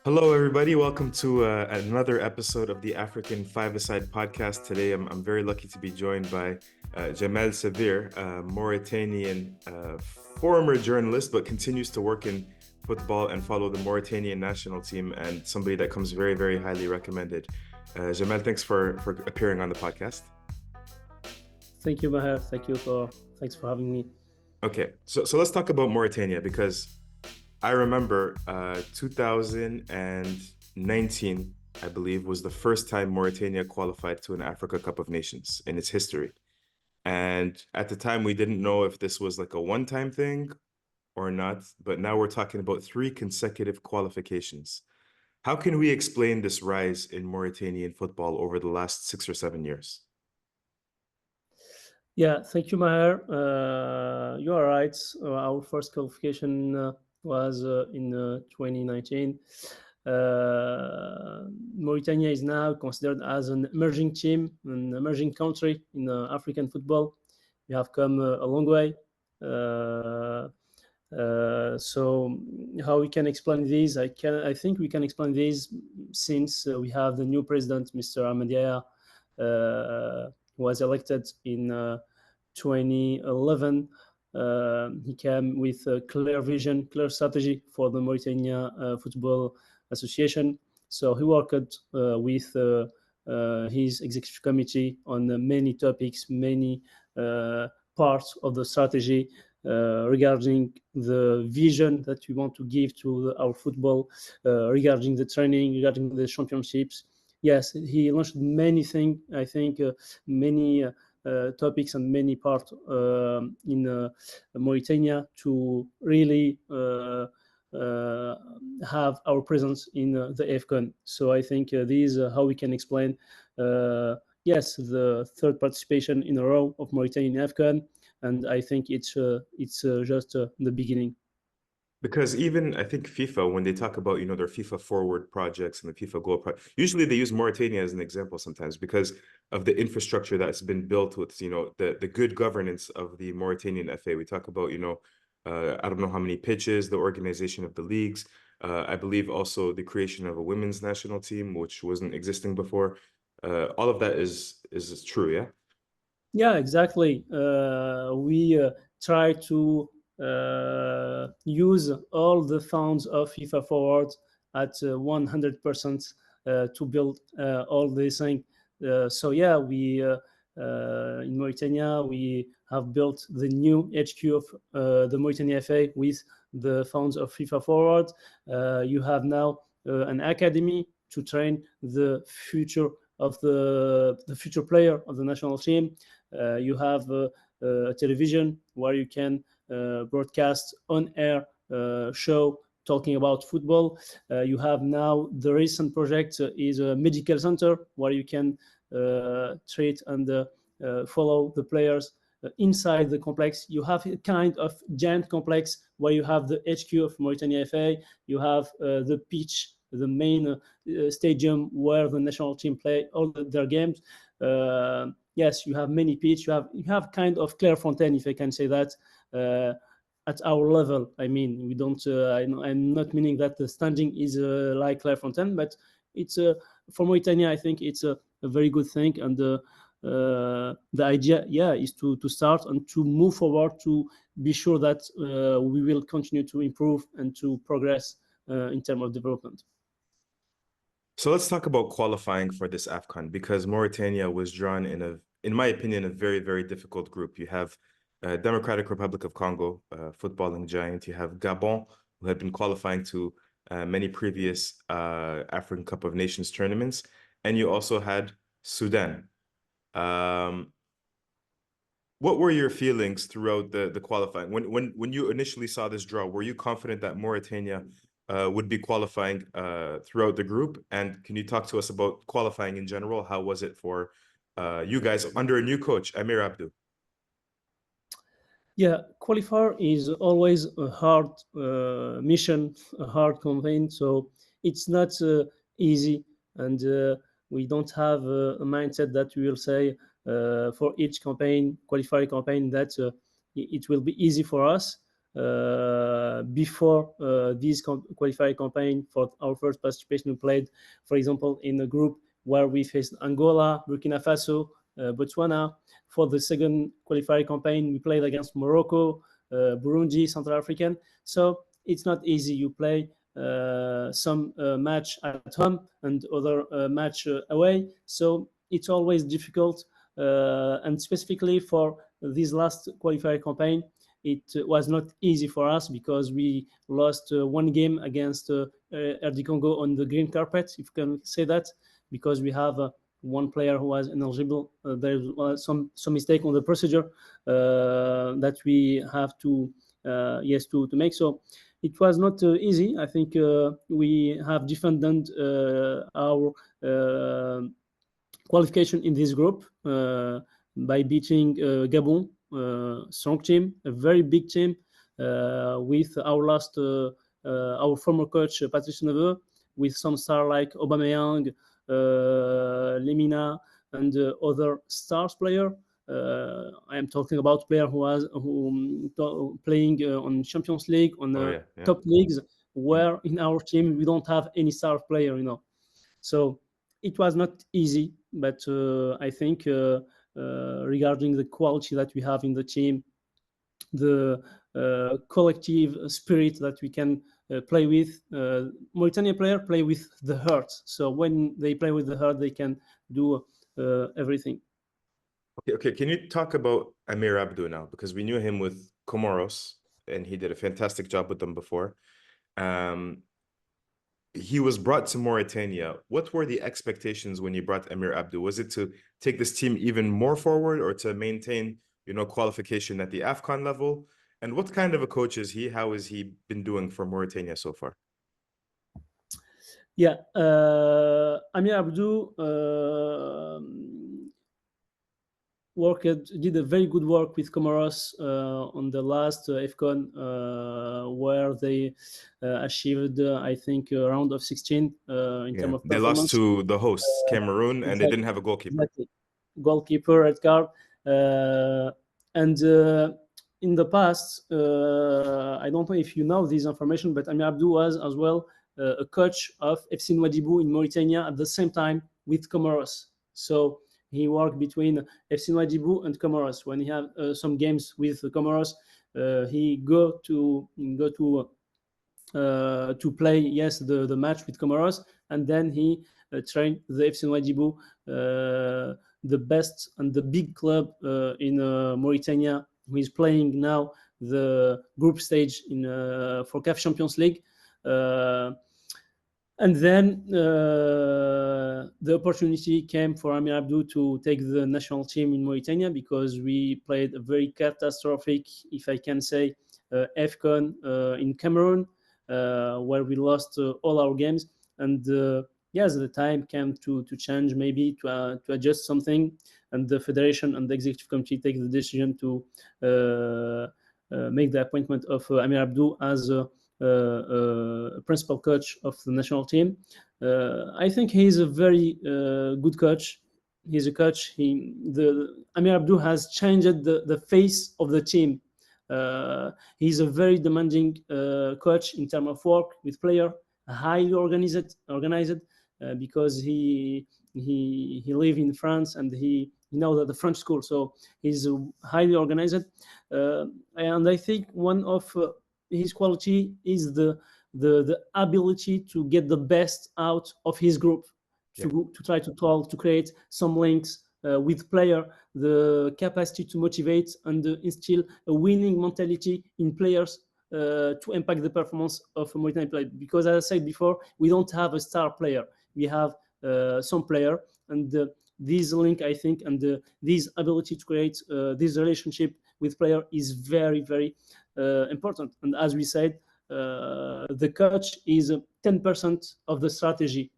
Hello, everybody. Welcome to another episode of the African Five-A-Side podcast. Today, I'm very lucky to be joined by Jemal Sevir, a Mauritanian former journalist, but continues to work in football and follow the Mauritanian national team, and somebody that comes very, very highly recommended. Jemal, thanks for appearing on the podcast. Thank you, Maher. Thanks for having me. Okay, so let's talk about Mauritania because I remember 2019, I believe, was the first time Mauritania qualified to an Africa Cup of Nations in its history. And at the time, we didn't know if this was like a one-time thing or not, but now we're talking about three consecutive qualifications. How can we explain this rise in Mauritanian football over the last 6 or 7 years? Yeah, thank you, Maher. You are right. Our first qualification was in 2019. Mauritania is now considered as an emerging team, an emerging country in African football. We have come a long way. So how we can explain this? I think we can explain this since we have the new president, Mr. Ahmadiyya, was elected in 2011. He came with a clear vision, clear strategy for the Mauritania Football Association. So he worked with his executive committee on many topics, many parts of the strategy regarding the vision that we want to give to our football, regarding the training, regarding the championships. Yes, he launched many things. I think many topics and many parts in Mauritania to really have our presence in the Afcon. So I think this is how we can explain. Yes, the third participation in a row of Mauritania in Afcon, and I think it's just the beginning. Because even I think FIFA, when they talk about, their FIFA forward projects and the FIFA goal usually they use Mauritania as an example sometimes because of the infrastructure that's been built with, the good governance of the Mauritanian FA. We talk about, I don't know how many pitches, the organization of the leagues. I believe also the creation of a women's national team, which wasn't existing before. All of that is true, yeah? Yeah, exactly. We try to use all the funds of FIFA Forward at 100% to build all these things. So yeah, we in Mauritania we have built the new HQ of the Mauritania FA with the funds of FIFA Forward. You have now an academy to train the future of the future player of the national team. You have a television where you can broadcast on air show talking about football. You have now the recent project is a medical center where you can treat and follow the players inside the complex. You have a kind of giant complex where you have the HQ of Mauritania FA. You have the pitch, the main stadium where the national team play all their games. Yes, you have many pitch. You have kind of Clairefontaine, if I can say that. At our level, I mean, we don't. I'm not meaning that the standing is like Clairefontaine, but it's for Mauritania. I think it's a very good thing, and the idea, yeah, is to start and to move forward to be sure that we will continue to improve and to progress in terms of development. So let's talk about qualifying for this AFCON because Mauritania was drawn in my opinion, a very, very difficult group. You have Democratic Republic of Congo, footballing giant. You have Gabon, who had been qualifying to many previous African Cup of Nations tournaments, and you also had Sudan. Um, what were your feelings throughout the qualifying? When you initially saw this draw, were you confident that Mauritania would be qualifying throughout the group? And can you talk to us about qualifying in general? How was it for you guys under a new coach, Amir Abdou? Yeah, qualifier is always a hard mission, a hard campaign. So it's not easy, and we don't have a mindset that we will say for each campaign, qualifier campaign, that it will be easy for us. before this qualifier campaign for our first participation. We played, for example, in a group where we faced Angola, Burkina Faso, Botswana. For the second qualifier campaign, we played against Morocco, Burundi, Central African. So it's not easy. You play some match at home and other match away. So it's always difficult. And specifically for this last qualifier campaign, it was not easy for us because we lost one game against RD Congo on the green carpet, if you can say that, because we have one player who was ineligible. There was some mistake on the procedure that we have to make. So it was not easy. I think we have defended our qualification in this group by beating Gabon, strong team, a very big team, with our former coach Patrice Neveu, with some stars like Aubameyang, Lemina, and other stars player. I am talking about player who playing on Champions League, on top leagues, where in our team we don't have any star player. So it was not easy, but I think regarding the quality that we have in the team, the collective spirit that we can play with, Mauritanian player play with the heart. So when they play with the heart, they can do everything. Okay. Can you talk about Amir Abdou now? Because we knew him with Comoros, and he did a fantastic job with them before. He was brought to Mauritania. What were the expectations when you brought Amir Abdou? Was it to take this team even more forward, or to maintain, qualification at the Afcon level? And what kind of a coach is he? How has he been doing for Mauritania so far? Yeah, Amir Abdou did a very good work with Comoros on the last Afcon, where they achieved, I think, a round of 16 in terms of performance. They lost to the hosts, Cameroon, and they didn't have a goalkeeper. Exactly. Goalkeeper, red card. And in the past, I don't know if you know this information, but Amir Abdou was as well a coach of FC Nouadhibou in Mauritania at the same time with Comoros. So he worked between FC Nouadhibou and Comoros. When he had some games with Comoros, he go to play the match with Comoros, and then he trained the FC Nouadhibou, the best and the big club in Mauritania, who is playing now the group stage in for CAF Champions League. And then the opportunity came for Amir Abdou to take the national team in Mauritania, because we played a very catastrophic, if I can say, Afcon in Cameroon, where we lost all our games. And yes, the time came to change, maybe to adjust something, and the federation and the executive committee take the decision to make the appointment of Amir Abdou as principal coach of the national team. I think he's a very good coach. He's a coach. Amir Abdou has changed the face of the team. He's a very demanding coach in terms of work with player, highly organized, because he live in France, and he knows the French school, so he's highly organized. And I think one of his quality is the ability to get the best out of his group, to try to talk, to create some links with player, the capacity to motivate and instill a winning mentality in players to impact the performance of a Mauritanian player. Because as I said before, we don't have a star player. We have some player, and this link, I think, and this ability to create this relationship with player is very, very important. And as we said, the coach is 10% of the strategy.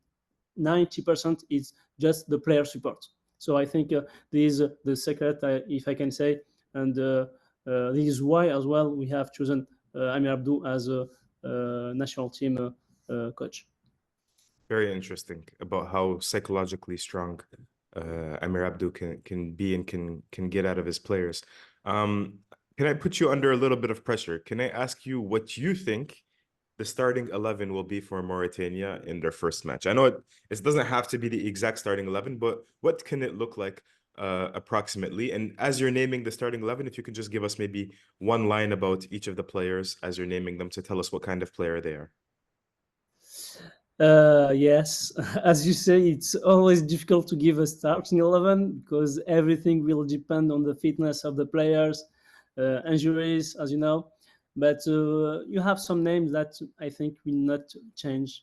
90% is just the player support. So I think this is the secret, if I can say, and this is why as well we have chosen Amir Abdou as a national team coach. Very interesting about how psychologically strong Amir Abdou can be and can get out of his players. Can I put you under a little bit of pressure? Can I ask you what you think the starting 11 will be for Mauritania in their first match? I know it doesn't have to be the exact starting 11, but what can it look like approximately? And as you're naming the starting 11, if you could just give us maybe one line about each of the players as you're naming them to tell us what kind of player they are. Yes, as you say, it's always difficult to give a starting 11 because everything will depend on the fitness of the players, injuries, as you know. But you have some names that I think will not change,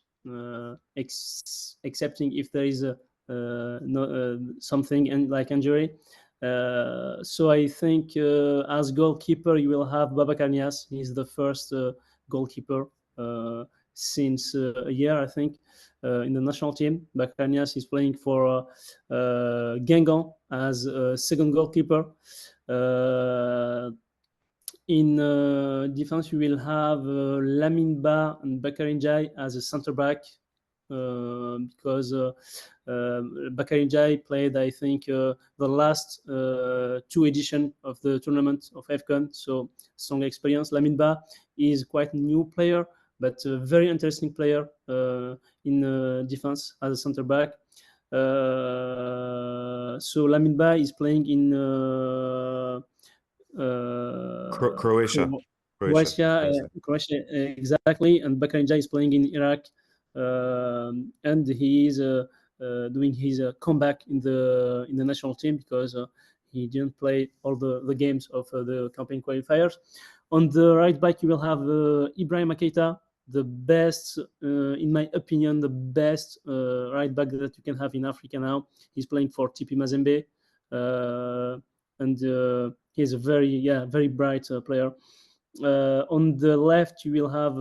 excepting if there is a no, something like injury. So I think as goalkeeper, you will have Mauritanias. He's the first goalkeeper since a year, I think, in the national team. Mauritanias is playing for Guingamp as a second goalkeeper. In defense, you will have Lamine Ba and Bakary Ndiaye as a center back because Bakary Ndiaye played, I think, the last two editions of the tournament of Afcon, so strong experience. Lamine Ba is quite a new player, but a very interesting player in defense as a center back. So Lamine Ba is playing in Croatia. Croatia. Croatia, exactly. And Bakary Ndiaye is playing in Iraq, and he is doing his comeback in the national team because he didn't play all the games of the campaign qualifiers. On the right back, you will have Ibrahim Keita, the best, in my opinion, the best right back that you can have in Africa now. He's playing for TP Mazembe. And he's a very bright player. On the left, you will have,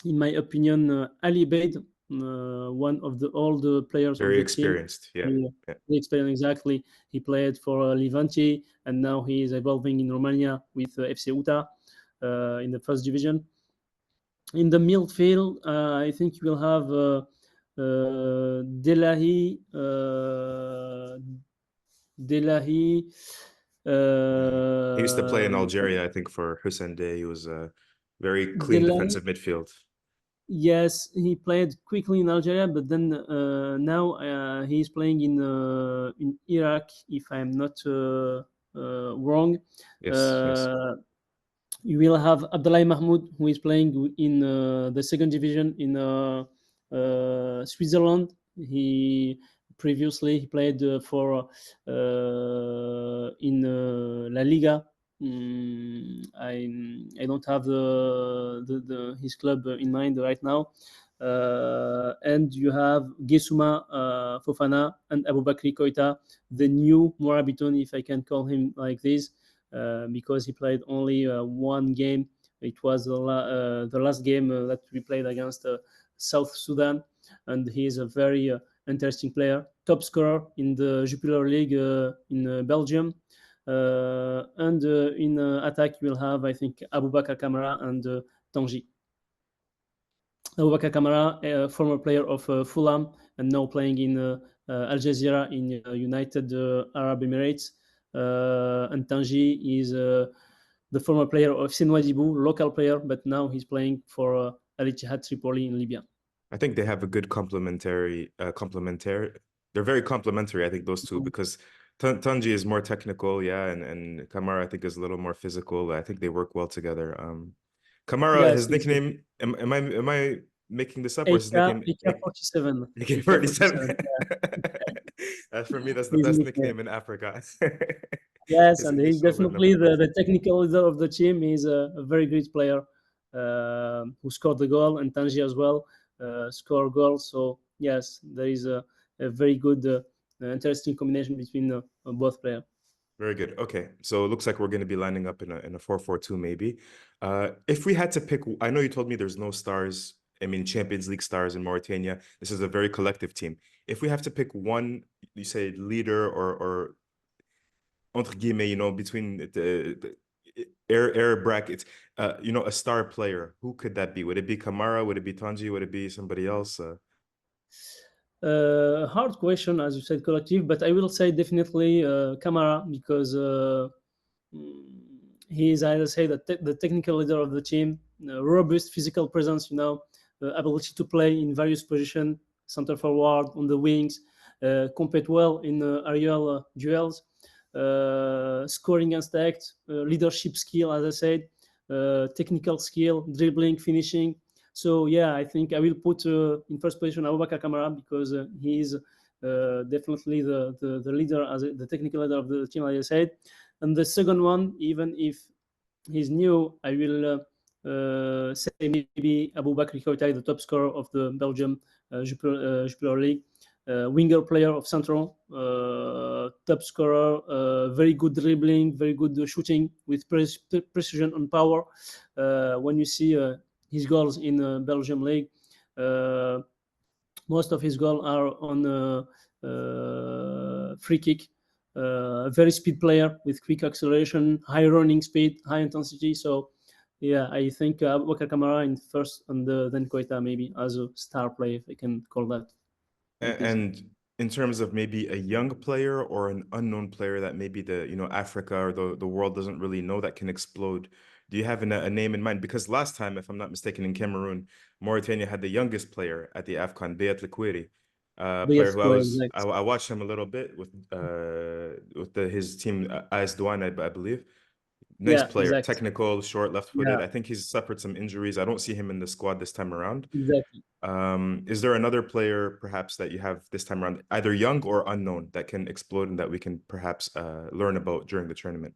in my opinion, Ali Beid, one of the old players Very of the team. experienced, yeah. Experienced, exactly. He played for Levante, and now he is evolving in Romania with FC Uta in the first division. In the midfield, I think you will have Delahi. Delahi. He used to play in Algeria, I think, for Hussein Dey. He was a very clean Delahi, defensive midfield. yes, he played quickly in Algeria, but then now he's playing in Iraq, if I'm not wrong. Yes. You will have Abdallah Mahmoud, who is playing in the second division in Switzerland. He previously played for in La Liga. I don't have his club in mind right now. And you have Gesuma Fofana and Aboubakry Koita, the new Murabitun, if I can call him like this. Because he played only one game. It was the last game that we played against South Sudan, and he is a very interesting player, top scorer in the Jupiler League in Belgium. And in attack, you will have, I think, Aboubakar Kamara and Tangi. Aboubakar Kamara, a former player of Fulham, and now playing in Al Jazeera in United Arab Emirates. And Tangi is the former player of Senwadibu, local player, but now he's playing for Al Ittihad Tripoli in Libya. I think they have a good complementary. They're very complementary, I think, those two, because Tanji is more technical, yeah, and Kamara, I think, is a little more physical. I think they work well together. Kamara, Yes, his nickname, am I making this up, or is his nickname AK-47. AK-47? That's for me, that's the best nickname in Africa. Yes, and he's so definitely the technical leader of the team. He's a very great player who scored the goal, and Tangi as well score goals. So yes, there is a very good, interesting combination between both players. Very good. Okay, so it looks like we're going to be lining up in a 4-4-2 maybe. If we had to pick, I know you told me there's no stars. I mean, Champions League stars in Mauritania. This is a very collective team. If we have to pick one, you say leader or entre guillemets, between the air brackets, a star player, who could that be? Would it be Kamara? Would it be Tanji? Would it be somebody else? Hard question, as you said, collective, but I will say definitely Kamara because he is, as I say, the technical leader of the team, robust physical presence, ability to play in various positions, center forward, on the wings, compete well in aerial duels, scoring instinct, leadership skill, as I said, technical skill, dribbling, finishing. So yeah, I think I will put in first position Abubakar Kamara, because he is definitely the leader, the technical leader of the team, as I said. And the second one, even if he's new, I will say maybe Aboubakar Koitai, the top scorer of the Belgium Jupiler League, winger player of Central, top scorer, very good dribbling, very good shooting with precision and power. When you see his goals in Belgium League, most of his goals are on free kick. A very speed player with quick acceleration, high running speed, high intensity. So yeah, I think Abubakar Kamara in first, and then Koita maybe as a star player, if I can call that. And in terms of maybe a young player or an unknown player that maybe Africa or the world doesn't really know that can explode, do you have a name in mind? Because last time, if I'm not mistaken, in Cameroon, Mauritania had the youngest player at the Afcon, Beat Lekweri, player who I watched him a little bit with his team, AS Douane, I believe. Nice player, exactly. technical, short, left-footed. Yeah. I think he's suffered some injuries. I don't see him in the squad this time around. Exactly. Is there another player perhaps that you have this time around, either young or unknown, that can explode and that we can perhaps learn about during the tournament?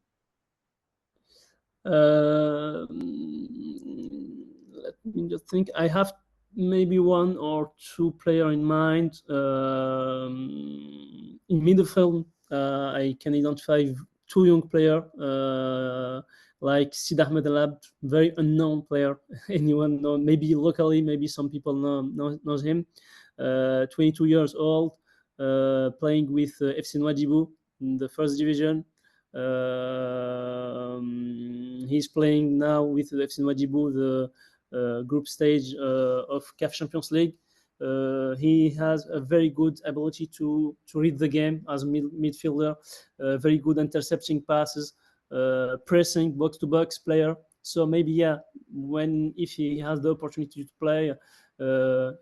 Let me just think. I have maybe one or two player in mind. In midfield, I can identify two young player, like Sid Ahmed El Abd, very unknown player. Anyone know? Maybe locally, maybe some people knows him. 22 years old, playing with FC Nouadhibou in the first division. He's playing now with FC Nouadhibou, the group stage of CAF Champions League. He has a very good ability to read the game as a midfielder, very good intercepting passes, pressing, box-to-box player. So maybe, yeah, if he has the opportunity to play,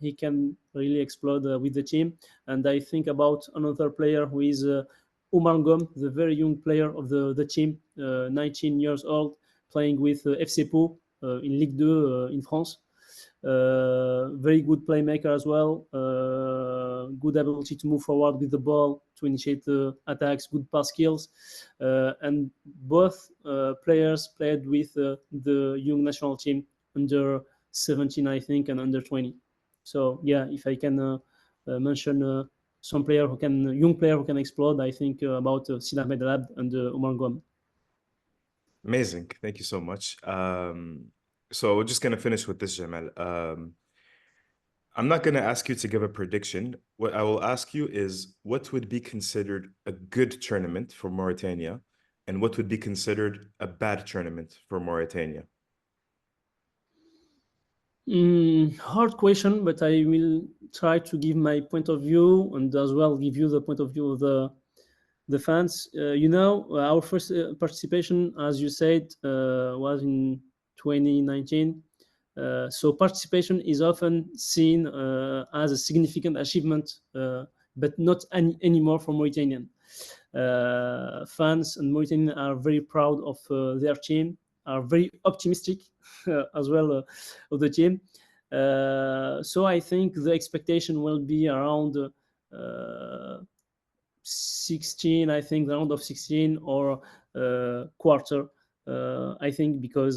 he can really explode with the team. And I think about another player who is Oumar Ngom, the very young player of the team, 19 years old, playing with FC Pau in Ligue 2 in France. Very good playmaker as well. Good ability to move forward with the ball, to initiate attacks, good pass skills. And both players played with the young national team under 17, I think, and under 20. So yeah, if I can mention some young player who can explode, I think about Sid Ahmed El Abd and Oumar Ngom. Amazing. Thank you so much. So we're just going to finish with this, Jamal. I'm not going to ask you to give a prediction. What I will ask you is what would be considered a good tournament for Mauritania and what would be considered a bad tournament for Mauritania? Hard question, but I will try to give my point of view and as well give you the point of view of the fans. Our first participation, as you said, was in 2019. So participation is often seen as a significant achievement, but not anymore for Mauritanian. Fans and Mauritanian are very proud of their team, are very optimistic as well of the team. So I think the expectation will be around 16, I think the round of 16 or quarter, I think, because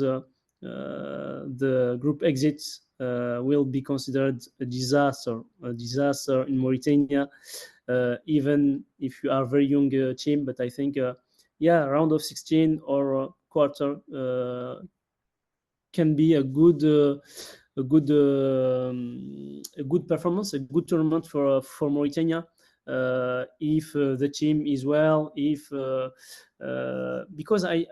the group exits will be considered a disaster in Mauritania, even if you are a very young team. But I think, round of 16 or quarter can be a good performance, a good tournament for Mauritania. If the team is well, because I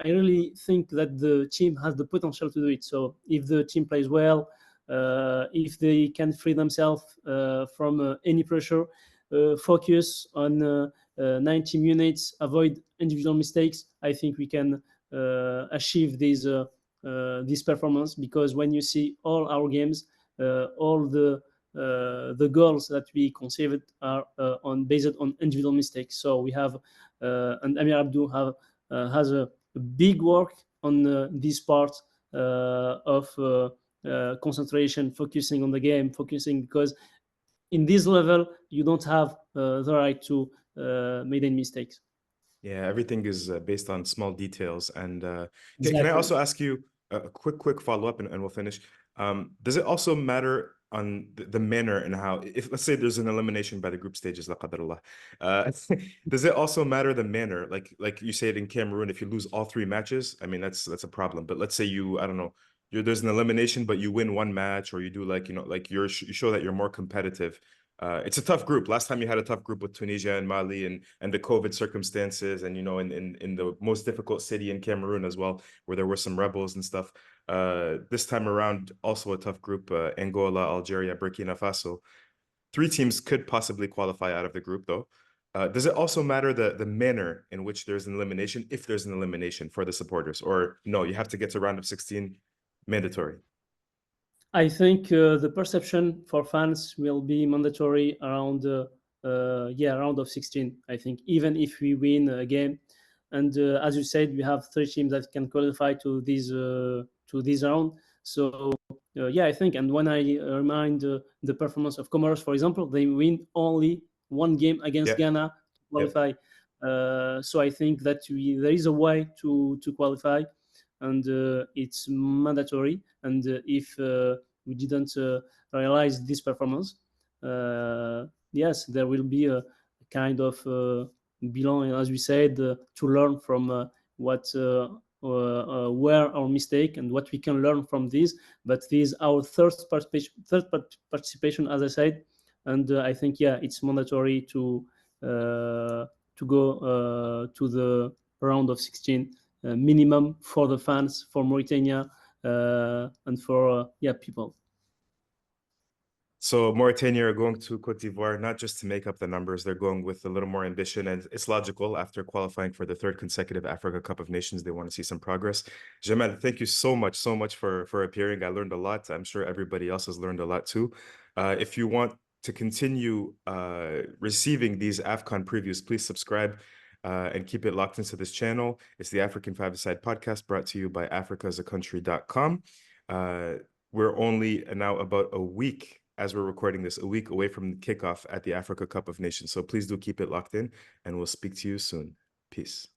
really think that the team has the potential to do it. So if the team plays well, if they can free themselves from any pressure, focus on 90 minutes, avoid individual mistakes, I think we can achieve this performance, because when you see all our games, all the goals that we conceived are based on individual mistakes. So we have and Amir Abdou has a big work on this part of concentration, focusing on the game, focusing, because in this level you don't have the right to make any mistakes. Yeah, everything is based on small details. And can I Exactly. also ask you a quick follow-up, and we'll finish. Does it also matter on the manner and how, if let's say there's an elimination by the group stages, la qadar Allah, does it also matter the manner? Like you say it in Cameroon, if you lose all three matches, I mean that's a problem. But let's say you, I don't know, there's an elimination, but you win one match, or you do like, you know, like you show that you're more competitive. It's a tough group. Last time you had a tough group with Tunisia and Mali, and the COVID circumstances, and you know, in the most difficult city in Cameroon as well, where there were some rebels and stuff. This time around, also a tough group: Angola, Algeria, Burkina Faso. Three teams could possibly qualify out of the group, though. Does it also matter the manner in which there's an elimination, if there's an elimination for the supporters, or no, you have to get to round of 16, mandatory? I think the perception for fans will be mandatory around round of 16. I think even if we win a game, and as you said, we have three teams that can qualify to this round. So I think, and when I remind the performance of Comoros, for example, they win only one game against Yeah, Ghana to yeah. qualify. So I think that there is a way to qualify, and it's mandatory. And if we didn't realize this performance, yes, there will be a kind of belong, as we said, to learn from what were our mistake and what we can learn from this. But this is our third participation, as I said, and I think it's mandatory to go to the round of 16 minimum for the fans, for Mauritania, and for people. So Mauritania are going to Cote d'Ivoire, not just to make up the numbers. They're going with a little more ambition, and it's logical. After qualifying for the third consecutive Africa Cup of Nations, they want to see some progress. Jemal, thank you so much for appearing. I learned a lot. I'm sure everybody else has learned a lot too. If you want to continue receiving these Afcon previews, please subscribe and keep it locked into this channel. It's the African Five-a-Side podcast, brought to you by africasaCountry.com. We're only now about a week, as we're recording this, a week away from the kickoff at the Africa Cup of Nations. So please do keep it locked in, and we'll speak to you soon. Peace.